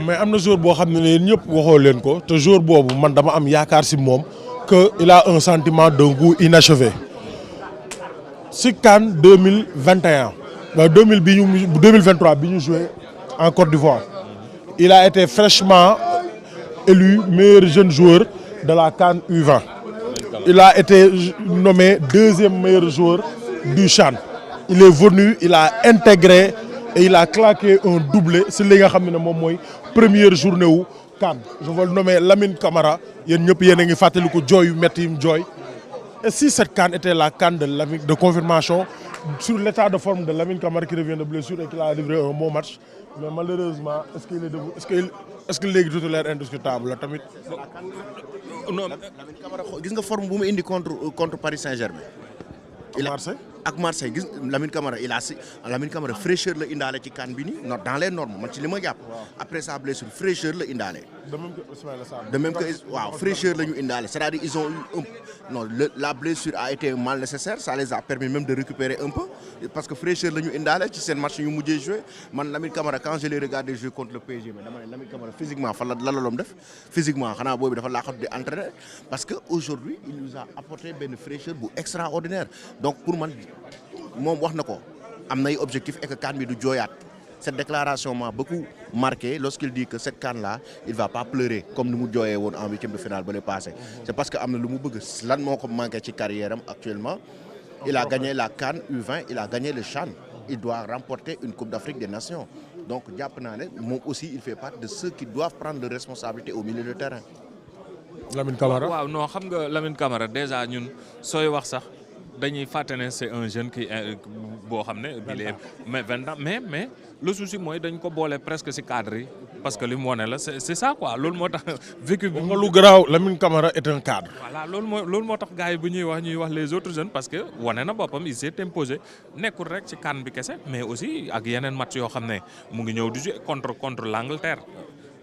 mais am na joueur boo xam ne yéen ñëpp waxoo leen ko te joueur boobu man dama am yaakaar si moom que il a un sentiment d'un goût inachevé si CAN 2021 2023 bi ñu joué en Côte d'Ivoire il a été fraîchement élu meilleur jeune joueur de la CAN U20. Il a été nommé deuxième meilleur joueur du CHAN. Il est venu, il a intégré et il a claqué un doublé si li nga xam ne moom mooy première journée wu CAN. Je veux le nommer Lamine Camara yéen ñëpp yéen a ngi fàttaliku jooy yu métti yi mu jooy. Et si cette CAN était la CAN de confirmation sur l'état de forme de Lamine Camara qui revient de blessure et qui a livré un bon match. Mais malheureusement est-ce qu'il est debout est-ce que léegi titulaire indiscutable la tamit. non Lamine Camara gis nga forme bu mu indi contre Paris Saint-Germain. ak Marseille gis Lamine Camara fraîcheur la indaale ci CAN bi nii non dans les normes man ci li ma jàpp. après sa blessure fraîcheur la indaale. de même que waaw fraîcheur la ñu indaale c'est-à-dire ils ont eu la blessure a été mal nécessaire ça les a permis même de récupérer un peu parce que fraîcheur la ñu indaale ci seen match yu mujjee joué man Lamine Camara quand je l'ai regardé jouer contre le PSG mais dama ne Lamine Camara physiquement fan la loom def physiquement xanaa boobu dafa laaxatu di entraîner parce que aujourd'hui il nous a apporté benn fraîcheur bu extraordinaire donc pour man moom wax na ko am nay objectif et que CAN bi du jooyaat cette déclaration m'a beaucoup marqué lorsqu'il dit que cette CAN-là il va pas pleurer comme ni mu jooyee woon en huitième de finale ba le passé c'est parce que am na lu mu bëgg lan moo ko manqué ci carrière am actuellement il a gagné la CAN U20 il a gagné le CHAN il doit remporter une Coupe d'Afrique des Nations donc jàpp naa ne moom aussi il fait partie de ceux qui doivent prendre leurs responsabilités au milieu de terrain. Lamine Camara waaw non xam nga Lamine Camara déjà ñun sooy wax sax dañuy fàtte ne c'est un jeune qui boo xam ne il est mais 20 ans mais le souci mooy dañ ko boole presque ci cadre yi parce que li mu wone la c'est ça quoi loolu moo tax vécu bi lu garaaw Lamine Camara est un cadre. voilà loolu moo tax gars yi bu ñuy wax les autres jeunes parce que wane na boppam il s'est imposé nekkul rek ci CAN bi kese mais aussi ak yeneen match yoo xam ne mu ngi ñëw di jouer contre l'Angleterre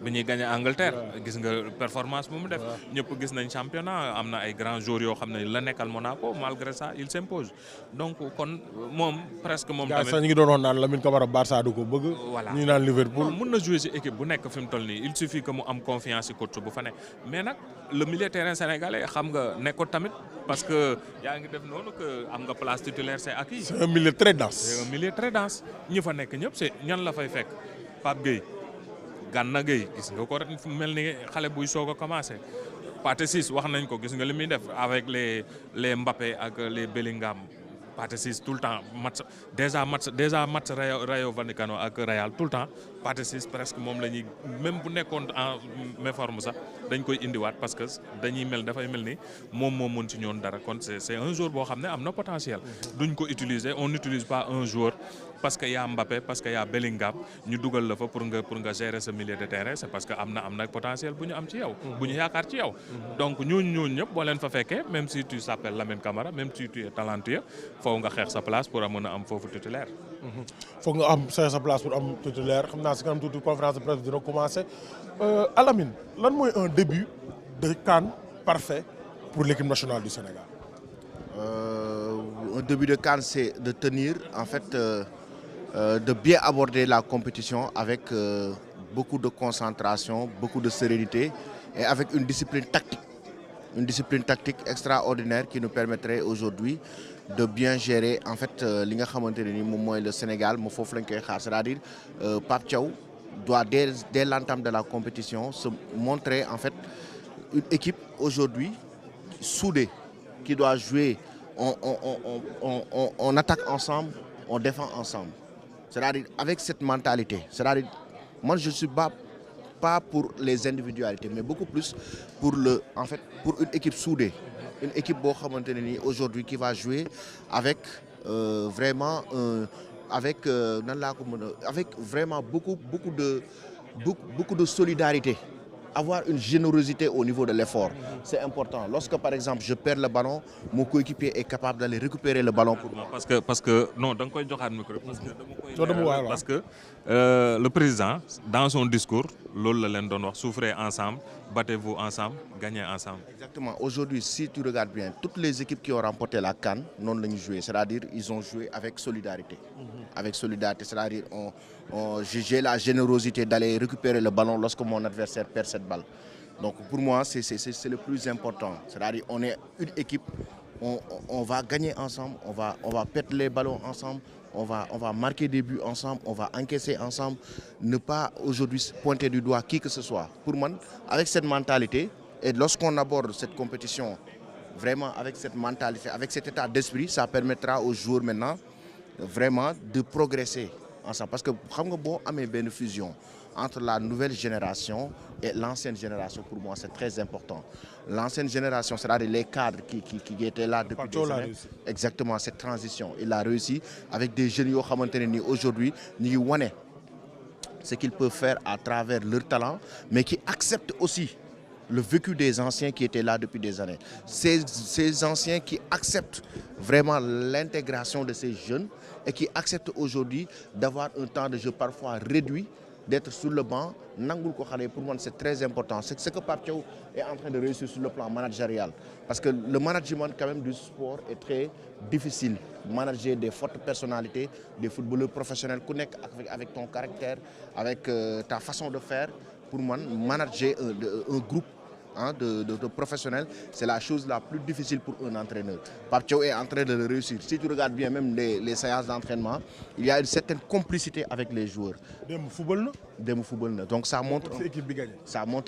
bi ñuy gagné Angleterre gis nga performance bu mu def ñëpp gis nañ championnat am na ay grands joueurs yoo xam ne la nekkal Monaco malgré ça il s'impose donc kon moom presque moom tamit ñu ngi doon wax naan Lamine Camara Barça du ko bëgg. voilà ñu naan Liverpool. mun na jouer ci équipe bu nekk fi mu toll nii il suffit que mu am confiance ci coach bu fa nekk mais nag le milieu terrain sénégalais xam nga nekkul tamit parce que yaa ngi def noonu que am nga place titulaire c'est acquis. c'est un milieu très dense. c'est un milieu très dense ñi fa nekk ñëpp c'est ñan la fay fekk Pape Gueye. Gana Gueye gis nga ko rek mel ni xale buy soog a commencé Pathé Ciss wax nañ ko gis nga li muy def avec les Mbappé ak les Bellingham Pathé Ciss tout le temps déjà match Rayo Vallecano ak Real tout le temps Pathé Ciss presque moom la ñuy même bu nekkoon en méforme sax dañ koy indiwaat parce que dafay mel ni moom mën ci ñoon dara kon c'est un joueur boo xam ne am na potentiel duñ ko utiliser on n'utilise pas un joueur parce que y a Mbappé parce que y a Bellingham ñu dugal la fa pour nga gérer ce milieu de terrain c'est parce que am na potentiel bu ñu am ci yow bu ñu yaakaar ci yow donc ñooñu ñëpp boo leen fa fekkee même si tu s'appelles Lamine Camara même si tu es talentueux foofu nga xeex sa place pour mën a am foofu titulaire foog nga am sa place pour am titulaire xam naa si kanam tuuti conférence de presse dina commencer Alamine lan mooy un début de CAN parfait pour l'équipe nationale du Sénégal. Un début de CAN c'est de tenir en fait de bien aborder la compétition avec beaucoup de concentration, beaucoup de sérénité et avec une discipline tactique extraordinaire qui nous permettrait aujourd'hui de bien gérer en fait li nga xamante ne ni moom mooy le Sénégal mo foofu lañ koy xaar, c'est-à-dire Pape Thiaw doit dès l'entame de la compétition se montrer en fait une équipe aujourd'hui soudée qui doit jouer, on attaque ensemble, on défend ensemble. C'est-à-dire avec cette mentalité, c'est-à-dire moi je suis pas pour les individualités mais beaucoup plus pour pour une équipe soudée, une équipe boo xamante ne nii aujourd'hui qui va jouer avec vraiment avec nan laa ko mën a avec vraiment beaucoup de solidarité, avoir une générosité au niveau de l'effort, c'est important. Lorsque par exemple je perds le ballon, mon coéquipier est capable d'aller récupérer le ballon pour moi. Parce que non da nga koy joxaat micro parce que le président dans son discours loolu la leen doon wax souffrez ensemble, battez-vous ensemble, gagnez ensemble. Exactement. Aujourd'hui, si tu regardes bien, toutes les équipes qui ont remporté la CAN non la ñu joué, c'est-à-dire ils ont joué avec solidarité. Avec solidarité, c'est-à-dire j'ai la générosité d'aller récupérer le ballon lorsque mon adversaire perd cette balle. Donc pour moi, c'est le plus important. C'est-à-dire on est une équipe, on va gagner ensemble, on va perdre les ballons ensemble, on va marquer des buts ensemble, on va encaisser ensemble, ne pas aujourd'hui pointer du doigt qui que ce soit. Pour moi, avec cette mentalité, et lorsqu'on aborde cette compétition, vraiment avec cette mentalité, avec cet état d'esprit, ça permettra aux joueurs maintenant vraiment de progresser ensemble. Parce que xam nga boo amee benn fusion entre la nouvelle génération et l'ancienne génération, pour moi c'est très important. L'ancienne génération, c'est-à-dire les cadres qui étaient là depuis des années. Exactement, cette transition, il a réussi avec des jeunes yoo xamante ne ni aujourd'hui ñu ngi wane ce qu'ils peuvent faire à travers leur talent, mais qui acceptent aussi le vécu des anciens qui étaient là depuis des années. Ces anciens qui acceptent vraiment l'intégration de ces jeunes et qui acceptent aujourd'hui d'avoir un temps de jeu parfois réduit, d'être sur le banc. Nangul ko xale, pour moi c'est très important. C'est ce que Pape Thiaw est en train de réussir sur le plan managérial. Parce que le management quand même du sport est très difficile. Manager des fortes personnalités, des footballeurs professionnels, connecter avec ton caractère, avec ta façon de faire. Pour moi, manager un groupe de professionnels, c'est la chose la plus difficile pour un entraîneur. Pape Thiaw est en train de le réussir. Si tu regardes bien même les séances d'entraînement, il y a une certaine complicité avec les joueurs. Dem football. Donc ça montre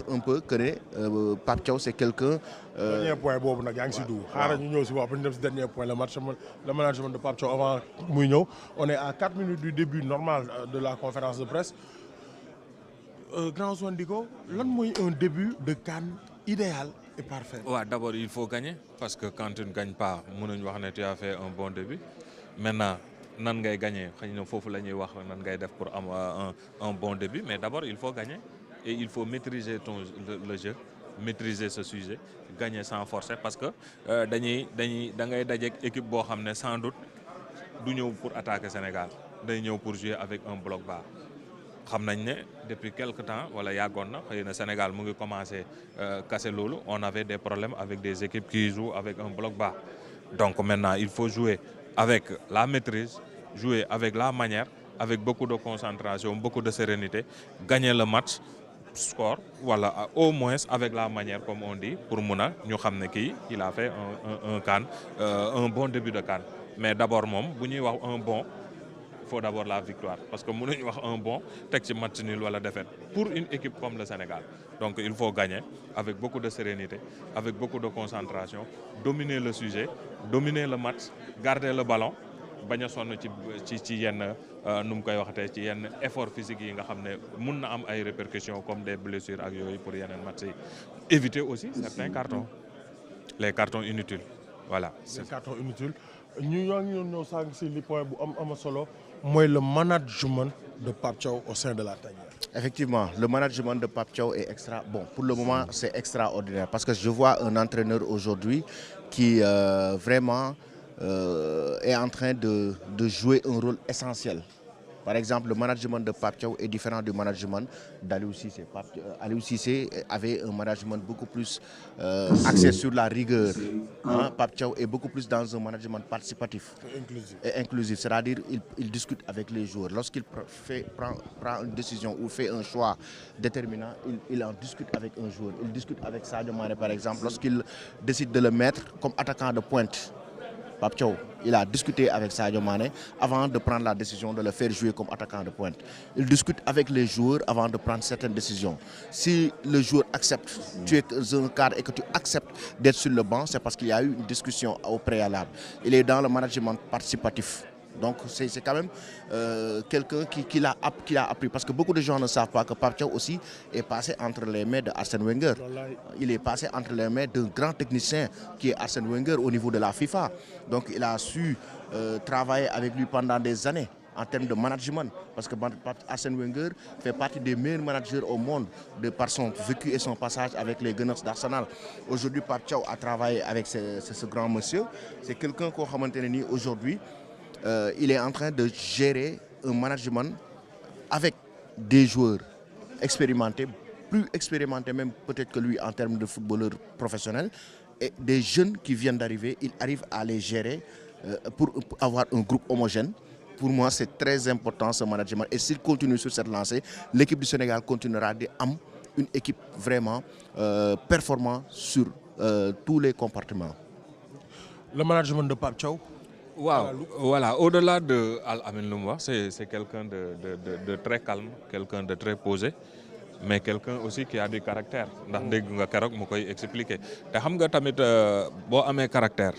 un peu que Pape Thiaw c'est quelqu'un. Dernier point boobu nag yaa ngi si dugg. Xaaral ñu ñëw si wax ba ñu dem si dernier point le management de Pape Thiaw avant muy ñëw. On est à 4 minutes du début normal de la conférence de presse. Grand Ousmane Dicko, lan mooy un début de CAN idéal et parfait? Ouais, d'abord il faut gagner parce que quand tu ne gagnes pas mënuñ wax ne tu as fait un bon début. Maintenant nan ngay gagner xëy na foofu la ñuy wax nan ngay def pour am un bon début, mais d'abord il faut gagner et il faut maîtriser le jeu, maîtriser ce sujet, gagner sans forcer parce que da ngay dajeek équipe boo xam ne sans doute du ñëw pour attaquer Sénégal, day ñëw pour jouer avec un bloc bas. xam nañ ne depuis quelque temps wala yàggoon na xëy na Sénégal mu ngi commencé casser loolu, on avait des problèmes avec des équipes qui jouent avec un bloc bas. Donc maintenant il faut jouer avec la maîtrise, jouer avec la manière, avec beaucoup de concentration, beaucoup de sérénité, gagner le match score voilà au moins avec la manière comme on dit pour mun a ñu xam ne kii il a fait un CAN un bon début de CAN. Mais d'abord moom bu ñuy wax un bon, il faut d'abord la victoire parce que mënuñu wax un bon teg ci match nul wala défaite pour une équipe comme le Sénégal. Donc il faut gagner avec beaucoup de sérénité, avec beaucoup de concentration, dominer le sujet, dominer le match, garder le ballon, bañ a sonn ci yenn nu mu koy waxatee ci yenn effort physique yi nga xam ne mun na am ay répercussions comme des blessures ak yooyu pour yeneen match yi. Éviter aussi certains cartons, les cartons inutiles, voilà. Les cartons inutiles. Ñu ngi ñëw sànq si li point bu am solo mooy le management de Pape Thiaw au sein de la tanière. Effectivement, le management de Pape Thiaw est pour le moment c'est extraordinaire parce que je vois un entraîneur aujourd'hui qui vraiment est en train de jouer un rôle essentiel Par exemple, le management de Pape Thiaw est différent du management d'Aliou Cissé. Aliou Cissé avait un management beaucoup plus axé sur la rigueur. Hein? Pape Thiaw est beaucoup plus dans un management participatif et inclusif. C'est-à-dire il discute avec les joueurs. Lorsqu'il prend une décision ou fait un choix déterminant, il en discute avec un joueur. Il discute avec Sadio Mané, par exemple, lorsqu'il décide de le mettre comme attaquant de pointe. Pape Thiaw, il a discuté avec Sadio Mané avant de prendre la décision de le faire jouer comme attaquant de pointe. Il discute avec les joueurs avant de prendre certaines décisions. Si le joueur accepte, tu es dans un cadre et que tu acceptes d'être sur le banc, c'est parce qu'il y a eu une discussion au préalable. Il est dans le management participatif. Donc c'est quand même quelqu'un qui l'a appris. Parce que beaucoup de gens ne savent pas que Pape Thiaw aussi est passé entre les mains de Arsène Wenger. Il est passé entre les mains d'un grand technicien qui est Arsène Wenger au niveau de la FIFA. Donc il a su travailler avec lui pendant des années en termes de management. Parce que Arsène Wenger fait partie des meilleurs managers au monde de par son vécu et son passage avec les Gunners d'Arsenal. Aujourd'hui, Pape Thiaw a travaillé avec ce grand monsieur. C'est quelqu'un qu'on a maintenu aujourd'hui. Il est en train de gérer un management avec des joueurs expérimentés, plus expérimentés même peut-être que lui en termes de footballeur professionnel, et des jeunes qui viennent d'arriver, il arrive à les gérer pour avoir un groupe homogène. Pour moi, c'est très important ce management. Et s'il continue sur cette lancée, l'équipe du Sénégal continuera d'être une équipe vraiment performante sur tous les compartiments. Le management de Pape Thiaw. Waaw voilà, au-delà de Al Amine lu mu wax c'est quelqu'un de très calme, quelqu'un de très posé, mais quelqu'un aussi qui a du caractère ndax dégg nga keroog mu koy expliquer te xam nga tamit boo amee caractère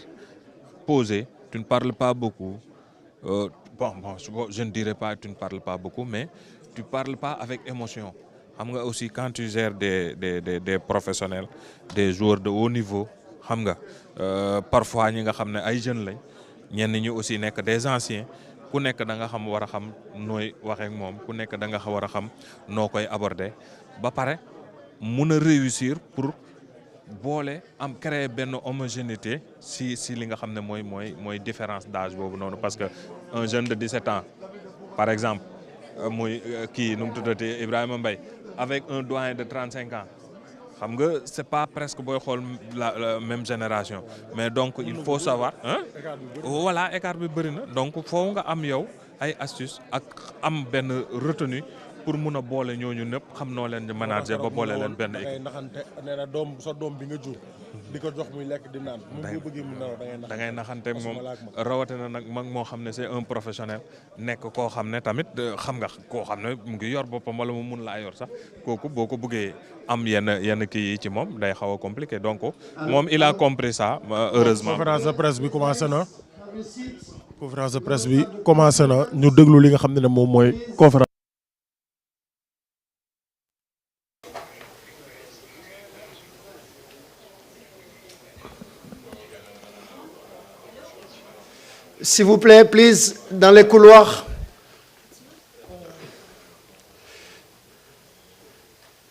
posé, tu ne parles pas beaucoup, je ne dirais pas tu ne parles pas beaucoup, mais tu parles pas avec émotion. Xam nga aussi quand tu gères des professionnels, des joueurs de haut niveau, xam nga parfois ñi nga xam ne ay jeunes lañ. ñenn ñi aussi nekk des anciens ku nekk da nga war a xam nooy waxee ak moom ku nekk da nga war a xam noo koy aborder ba pare mun a réussir pour boole créer benn homogénéité si li nga xam ne mooy différence d'âge boobu noonu parce que un jeune de 17 ans par exemple muy kii nu mu tuddati Ibrahima Mbaye avec un doyen de 35 ans. xam nga c'est pas presque booy xool la même génération mais donc il faut savoir voilà écart bi bëri na donc foo nga am yow ay astuces ak am benn retenue pour mun a boole ñooñu ñëpp xam noo leen di manager ba boole leen benn équipe. naxante nee na sa doom bi nga jur di ko jox muy lekk di naan. da ngay naxante moom rawatina nag mag moo xam ne c'est un professionnel nekk koo xam ne tamit xam nga koo xam ne mu ngi yor boppam wala mu mun laa yor sax kooku boo ko bëggee am yenn kii yi ci moom day xaw a compliqué donc moom il a compris ça heureusement. conférence de presse bi commencé na. conférence de presse bi commencé na ñu déglu li nga xam ne moom mooy conférence. S'il vous plaît, please, dans les couloirs.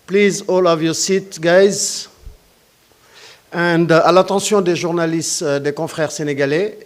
Please, all of your seats, guys. And à l'attention des journalistes, des confrères sénégalais,